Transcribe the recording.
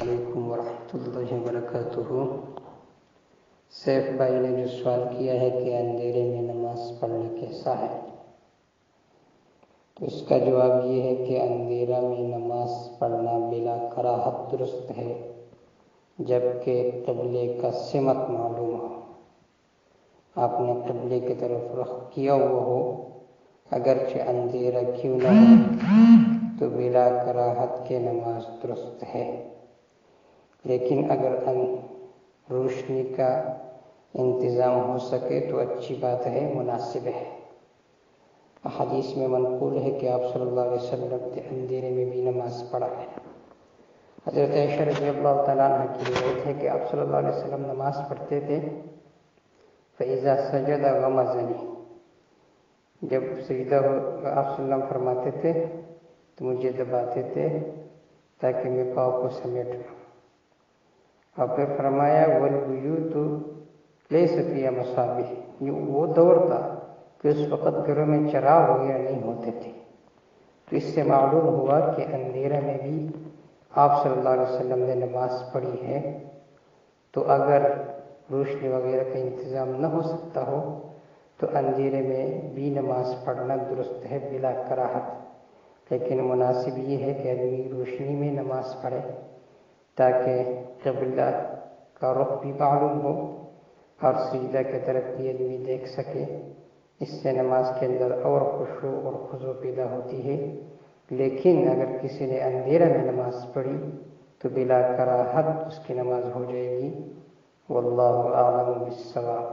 علیکم ورحمۃ اللہ وبرکاتہ۔ سیف بھائی نے جو سوال کیا ہے کہ اندھیرے میں نماز پڑھنا کیسا ہے، تو اس کا جواب یہ ہے کہ اندھیرا میں نماز پڑھنا بلا کراہت درست ہے، جبکہ قبلے کا سمت معلوم ہو، آپ نے قبلے کی طرف رخ کیا ہوا ہو، اگرچہ اندھیرا کیوں نہ ہو تو بلا کراہت کے نماز درست ہے۔ لیکن اگر روشنی کا انتظام ہو سکے تو اچھی بات ہے، مناسب ہے۔ حدیث میں منقول ہے کہ آپ صلی اللہ علیہ وسلم نے اندھیرے میں بھی نماز پڑھا ہے۔ حضرت عائشہ رضی اللہ تعالیٰ عنہ کی روایت ہے کہ آپ صلی اللہ علیہ وسلم نماز پڑھتے تھے، فَإِذَا سَجَدَ غَمَزَنِي، جب سجدہ آپ صلی اللہ علیہ وسلم فرماتے تھے تو مجھے دباتے تھے تاکہ میں پاؤں کو سمیٹ لوں، اور پھر فرمایا وَالْبُيُوتُ لَيْسَ فِيهَا مَصَابِيحُ، یہ وہ دور تھا کہ اس وقت گھروں میں چراغ وغیرہ نہیں ہوتے تھے۔ تو اس سے معلوم ہوا کہ اندھیرے میں بھی آپ صلی اللہ علیہ وسلم نے نماز پڑھی ہے۔ تو اگر روشنی وغیرہ کا انتظام نہ ہو سکتا ہو تو اندھیرے میں بھی نماز پڑھنا درست ہے بلا کراہت، لیکن مناسب یہ ہے کہ آدمی روشنی میں نماز پڑھے تاکہ قبلہ کا رخ بھی معلوم ہو اور سجدہ کی طرف بھی آدمی دیکھ سکے۔ اس سے نماز کے اندر اور خشوع اور خضوع پیدا ہوتی ہے۔ لیکن اگر کسی نے اندھیرا میں نماز پڑھی تو بلا کراہت اس کی نماز ہو جائے گی۔ واللہ اعلم بالصواب۔